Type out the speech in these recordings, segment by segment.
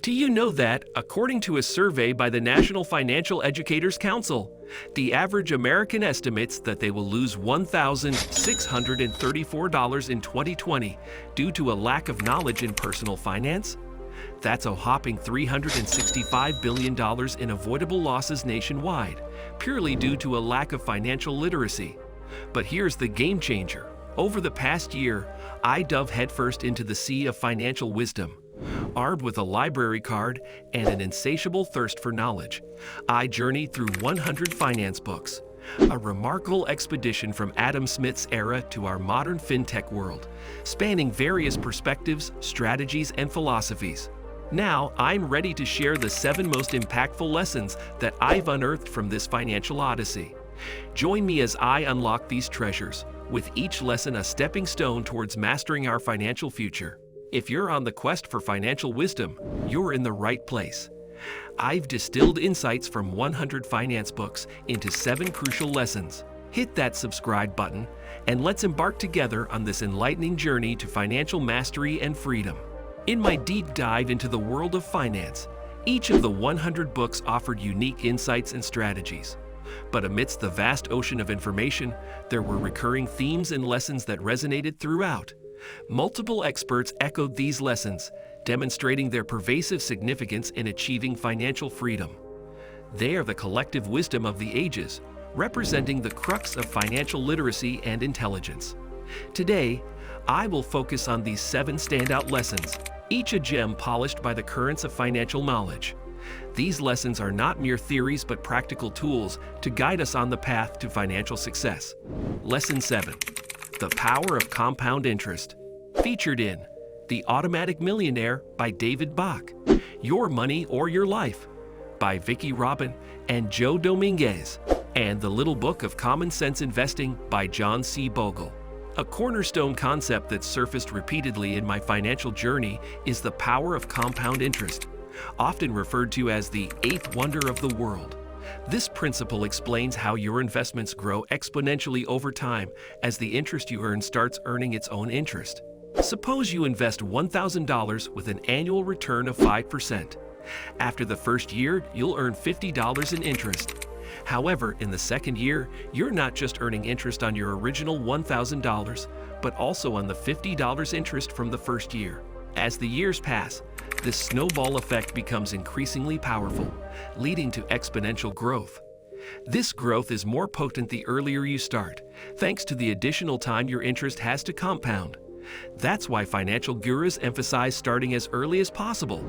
Do you know that, according to a survey by the National Financial Educators Council, the average American estimates that they will lose $1,634 in 2020 due to a lack of knowledge in personal finance? That's a whopping $365 billion in avoidable losses nationwide, purely due to a lack of financial literacy. But here's the game changer. Over the past year, I dove headfirst into the sea of financial wisdom. Armed with a library card and an insatiable thirst for knowledge, I journeyed through 100 finance books, a remarkable expedition from Adam Smith's era to our modern fintech world, spanning various perspectives, strategies, and philosophies. Now, I'm ready to share the 7 most impactful lessons that I've unearthed from this financial odyssey. Join me as I unlock these treasures, with each lesson a stepping stone towards mastering our financial future. If you're on the quest for financial wisdom, you're in the right place. I've distilled insights from 100 finance books into 7 crucial lessons. Hit that subscribe button, and let's embark together on this enlightening journey to financial mastery and freedom. In my deep dive into the world of finance, each of the 100 books offered unique insights and strategies. But amidst the vast ocean of information, there were recurring themes and lessons that resonated throughout. Multiple experts echoed these lessons, demonstrating their pervasive significance in achieving financial freedom. They are the collective wisdom of the ages, representing the crux of financial literacy and intelligence. Today, I will focus on these 7 standout lessons, each a gem polished by the currents of financial knowledge. These lessons are not mere theories but practical tools to guide us on the path to financial success. Lesson 7. The Power of Compound Interest. Featured in The Automatic Millionaire by David Bach, Your Money or Your Life by Vicki Robin and Joe Dominguez, and The Little Book of Common Sense Investing by John C. Bogle. A cornerstone concept that surfaced repeatedly in my financial journey is the power of compound interest, often referred to as the 8th wonder of the world. This principle explains how your investments grow exponentially over time as the interest you earn starts earning its own interest. Suppose you invest $1,000 with an annual return of 5%. After the first year, you'll earn $50 in interest. However, in the second year, you're not just earning interest on your original $1,000, but also on the $50 interest from the first year. As the years pass, this snowball effect becomes increasingly powerful, leading to exponential growth. This growth is more potent the earlier you start, thanks to the additional time your interest has to compound. That's why financial gurus emphasize starting as early as possible,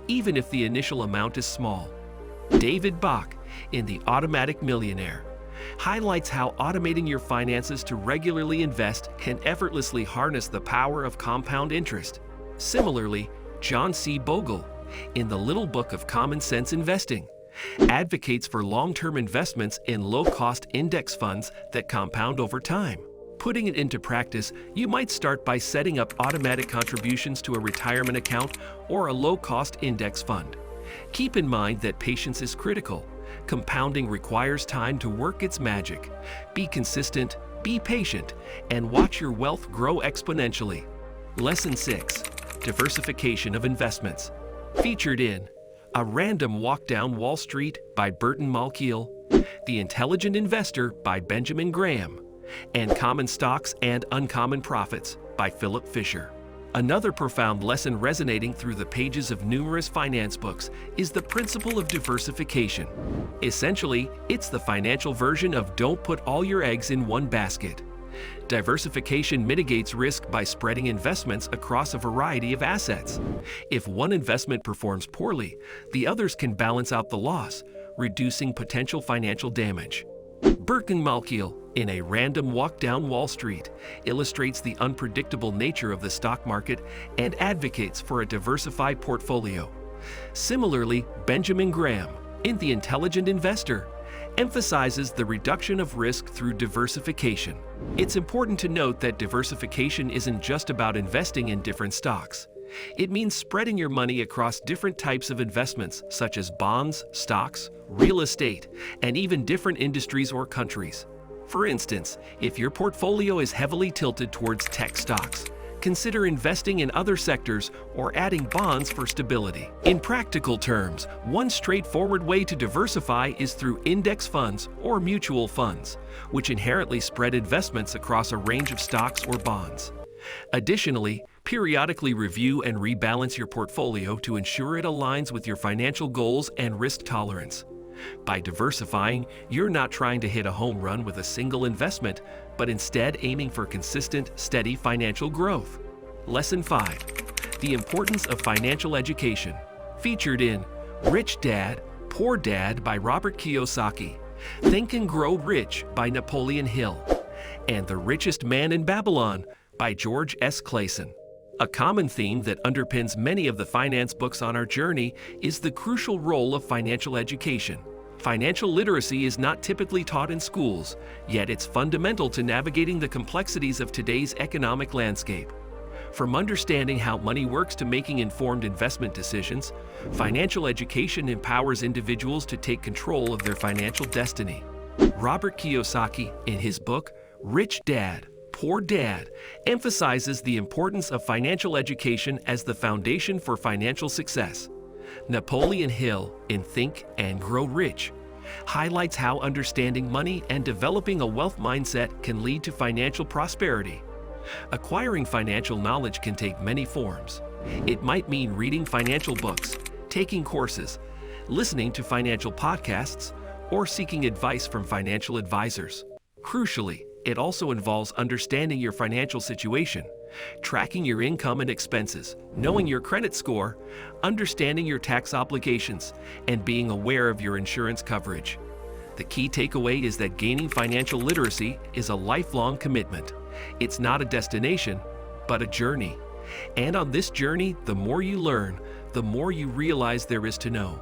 even if the initial amount is small. David Bach, in The Automatic Millionaire, highlights how automating your finances to regularly invest can effortlessly harness the power of compound interest. Similarly, John C. Bogle, in The Little Book of Common Sense Investing, advocates for long-term investments in low-cost index funds that compound over time. Putting it into practice, you might start by setting up automatic contributions to a retirement account or a low-cost index fund. Keep in mind that patience is critical. Compounding requires time to work its magic. Be consistent, be patient, and watch your wealth grow exponentially. Lesson 6. Diversification of investments. Featured in A Random Walk Down Wall Street by Burton Malkiel, The Intelligent Investor by Benjamin Graham, and Common Stocks and Uncommon Profits by Philip Fisher. Another profound lesson resonating through the pages of numerous finance books is the principle of diversification. Essentially, it's the financial version of don't put all your eggs in one basket. Diversification mitigates risk by spreading investments across a variety of assets. If one investment performs poorly, the others can balance out the loss, reducing potential financial damage. Burton Malkiel, in A Random Walk Down Wall Street, illustrates the unpredictable nature of the stock market and advocates for a diversified portfolio. Similarly, Benjamin Graham, in The Intelligent Investor, emphasizes the reduction of risk through diversification. It's important to note that diversification isn't just about investing in different stocks. It means spreading your money across different types of investments, such as bonds, stocks, real estate, and even different industries or countries. For instance, if your portfolio is heavily tilted towards tech stocks, consider investing in other sectors or adding bonds for stability. In practical terms, one straightforward way to diversify is through index funds or mutual funds, which inherently spread investments across a range of stocks or bonds. Additionally, periodically review and rebalance your portfolio to ensure it aligns with your financial goals and risk tolerance. By diversifying, you're not trying to hit a home run with a single investment, but instead aiming for consistent, steady financial growth. Lesson 5. The Importance of Financial Education. Featured in Rich Dad, Poor Dad by Robert Kiyosaki, Think and Grow Rich by Napoleon Hill, and The Richest Man in Babylon by George S. Clason. A common theme that underpins many of the finance books on our journey is the crucial role of financial education. Financial literacy is not typically taught in schools, yet it's fundamental to navigating the complexities of today's economic landscape. From understanding how money works to making informed investment decisions, financial education empowers individuals to take control of their financial destiny. Robert Kiyosaki, in his book, Rich Dad, Poor Dad, emphasizes the importance of financial education as the foundation for financial success. Napoleon Hill, in Think and Grow Rich, highlights how understanding money and developing a wealth mindset can lead to financial prosperity. Acquiring financial knowledge can take many forms. It might mean reading financial books, taking courses, listening to financial podcasts, or seeking advice from financial advisors. Crucially, it also involves understanding your financial situation, tracking your income and expenses, knowing your credit score, understanding your tax obligations, and being aware of your insurance coverage. The key takeaway is that gaining financial literacy is a lifelong commitment. It's not a destination, but a journey. And on this journey, the more you learn, the more you realize there is to know.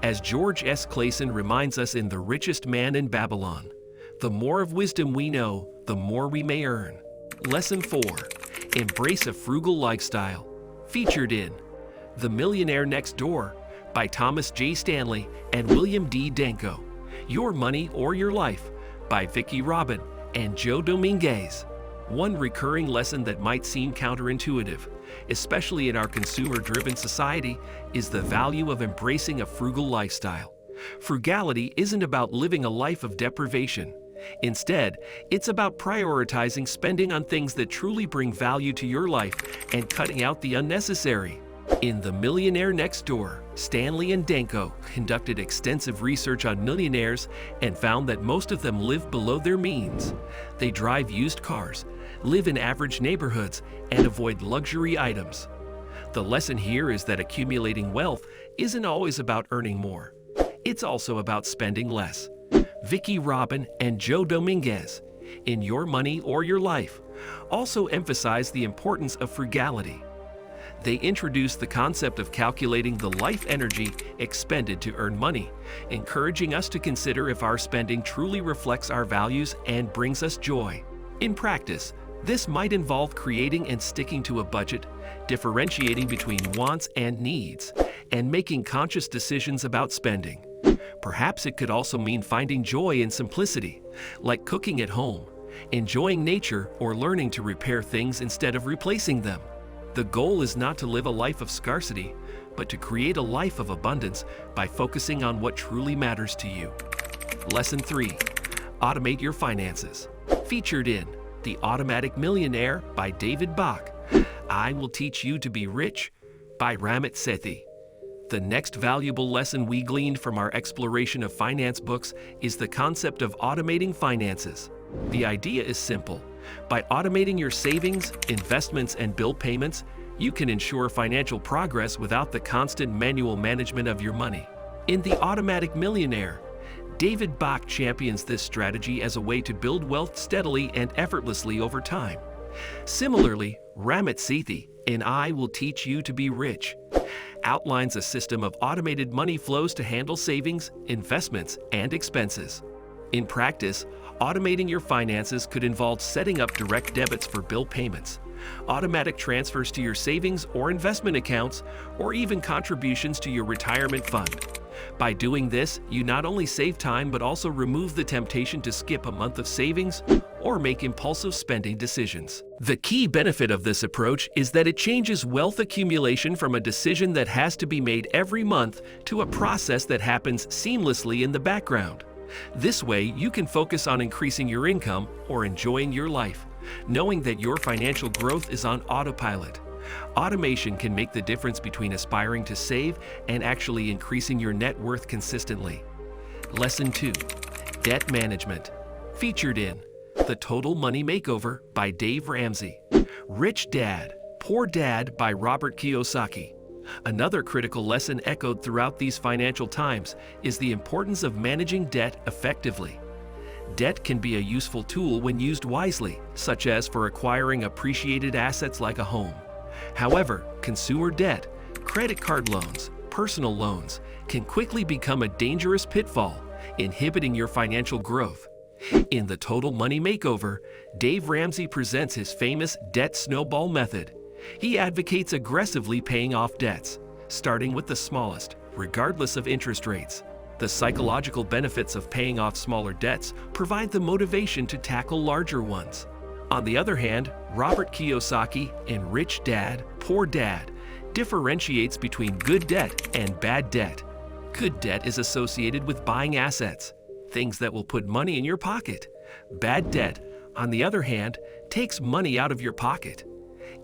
As George S. Clason reminds us in The Richest Man in Babylon, the more of wisdom we know, the more we may earn. Lesson 4. Embrace a Frugal Lifestyle. Featured in The Millionaire Next Door by Thomas J. Stanley and William D. Danko. Your Money or Your Life by Vicki Robin and Joe Dominguez. One recurring lesson that might seem counterintuitive, especially in our consumer-driven society, is the value of embracing a frugal lifestyle. Frugality isn't about living a life of deprivation. Instead, it's about prioritizing spending on things that truly bring value to your life and cutting out the unnecessary. In The Millionaire Next Door, Stanley and Danko conducted extensive research on millionaires and found that most of them live below their means. They drive used cars, live in average neighborhoods, and avoid luxury items. The lesson here is that accumulating wealth isn't always about earning more. It's also about spending less. Vicki Robin and Joe Dominguez, in Your Money or Your Life, also emphasize the importance of frugality. They introduce the concept of calculating the life energy expended to earn money, encouraging us to consider if our spending truly reflects our values and brings us joy. In practice, this might involve creating and sticking to a budget, differentiating between wants and needs, and making conscious decisions about spending. Perhaps it could also mean finding joy in simplicity, like cooking at home, enjoying nature, or learning to repair things instead of replacing them. The goal is not to live a life of scarcity, but to create a life of abundance by focusing on what truly matters to you. Lesson 3. Automate Your Finances. Featured in The Automatic Millionaire by David Bach, I Will Teach You to Be Rich by Ramit Sethi. The next valuable lesson we gleaned from our exploration of finance books is the concept of automating finances. The idea is simple. By automating your savings, investments, and bill payments, you can ensure financial progress without the constant manual management of your money. In The Automatic Millionaire, David Bach champions this strategy as a way to build wealth steadily and effortlessly over time. Similarly, Ramit Sethi, in I Will Teach You to Be Rich, outlines a system of automated money flows to handle savings, investments, and expenses. In practice, automating your finances could involve setting up direct debits for bill payments, automatic transfers to your savings or investment accounts, or even contributions to your retirement fund. By doing this, you not only save time but also remove the temptation to skip a month of savings or make impulsive spending decisions. The key benefit of this approach is that it changes wealth accumulation from a decision that has to be made every month to a process that happens seamlessly in the background. This way, you can focus on increasing your income or enjoying your life, knowing that your financial growth is on autopilot. Automation can make the difference between aspiring to save and actually increasing your net worth consistently. Lesson 2. Debt Management. Featured in The Total Money Makeover by Dave Ramsey. Rich Dad, Poor Dad by Robert Kiyosaki. Another critical lesson echoed throughout these financial times is the importance of managing debt effectively. Debt can be a useful tool when used wisely, such as for acquiring appreciated assets like a home. However, consumer debt, credit card loans, personal loans can quickly become a dangerous pitfall, inhibiting your financial growth. In The Total Money Makeover, Dave Ramsey presents his famous debt snowball method. He advocates aggressively paying off debts, starting with the smallest, regardless of interest rates. The psychological benefits of paying off smaller debts provide the motivation to tackle larger ones. On the other hand, Robert Kiyosaki in Rich Dad, Poor Dad differentiates between good debt and bad debt. Good debt is associated with buying assets, things that will put money in your pocket. Bad debt, on the other hand, takes money out of your pocket.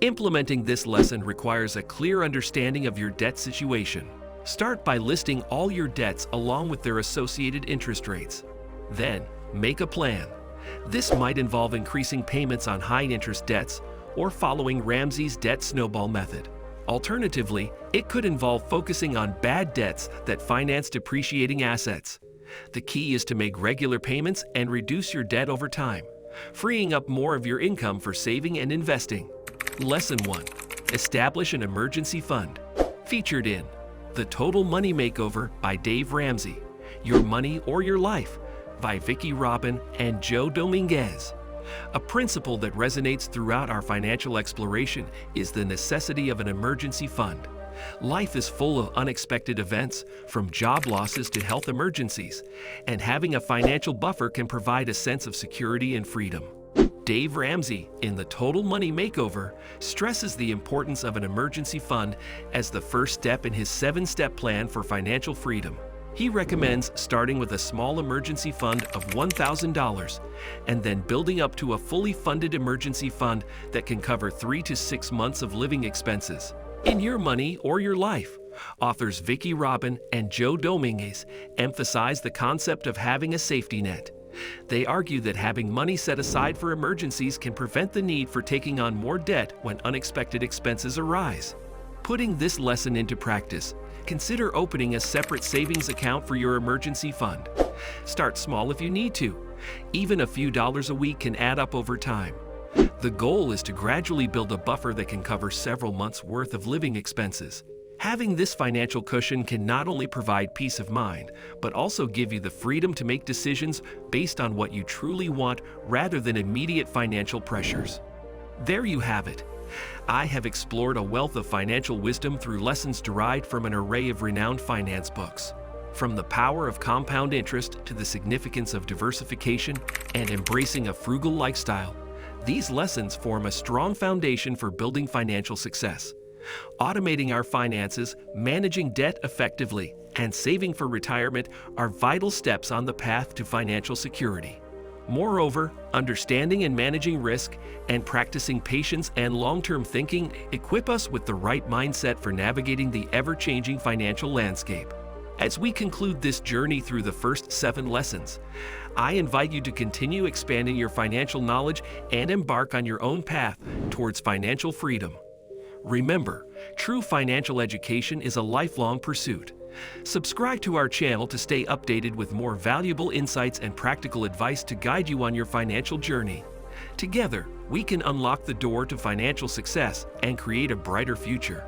Implementing this lesson requires a clear understanding of your debt situation. Start by listing all your debts along with their associated interest rates. Then, make a plan. This might involve increasing payments on high-interest debts or following Ramsey's debt snowball method. Alternatively, it could involve focusing on bad debts that finance depreciating assets. The key is to make regular payments and reduce your debt over time, freeing up more of your income for saving and investing. Lesson 1. Establish an emergency fund. Featured in The Total Money Makeover by Dave Ramsey. Your Money or Your Life by Vicki Robin and Joe Dominguez. A principle that resonates throughout our financial exploration is the necessity of an emergency fund. Life is full of unexpected events, from job losses to health emergencies, and having a financial buffer can provide a sense of security and freedom. Dave Ramsey, in The Total Money Makeover, stresses the importance of an emergency fund as the first step in his 7-step plan for financial freedom. He recommends starting with a small emergency fund of $1,000 and then building up to a fully funded emergency fund that can cover 3 to 6 months of living expenses. In Your Money or Your Life, authors Vicki Robin and Joe Dominguez emphasize the concept of having a safety net. They argue that having money set aside for emergencies can prevent the need for taking on more debt when unexpected expenses arise. Putting this lesson into practice, consider opening a separate savings account for your emergency fund. Start small if you need to. Even a few dollars a week can add up over time. The goal is to gradually build a buffer that can cover several months' worth of living expenses. Having this financial cushion can not only provide peace of mind, but also give you the freedom to make decisions based on what you truly want rather than immediate financial pressures. There you have it. I have explored a wealth of financial wisdom through lessons derived from an array of renowned finance books. From the power of compound interest to the significance of diversification and embracing a frugal lifestyle, these lessons form a strong foundation for building financial success. Automating our finances, managing debt effectively, and saving for retirement are vital steps on the path to financial security. Moreover, understanding and managing risk and practicing patience and long-term thinking equip us with the right mindset for navigating the ever-changing financial landscape. As we conclude this journey through the first 7 lessons, I invite you to continue expanding your financial knowledge and embark on your own path towards financial freedom. Remember, true financial education is a lifelong pursuit. Subscribe to our channel to stay updated with more valuable insights and practical advice to guide you on your financial journey. Together, we can unlock the door to financial success and create a brighter future.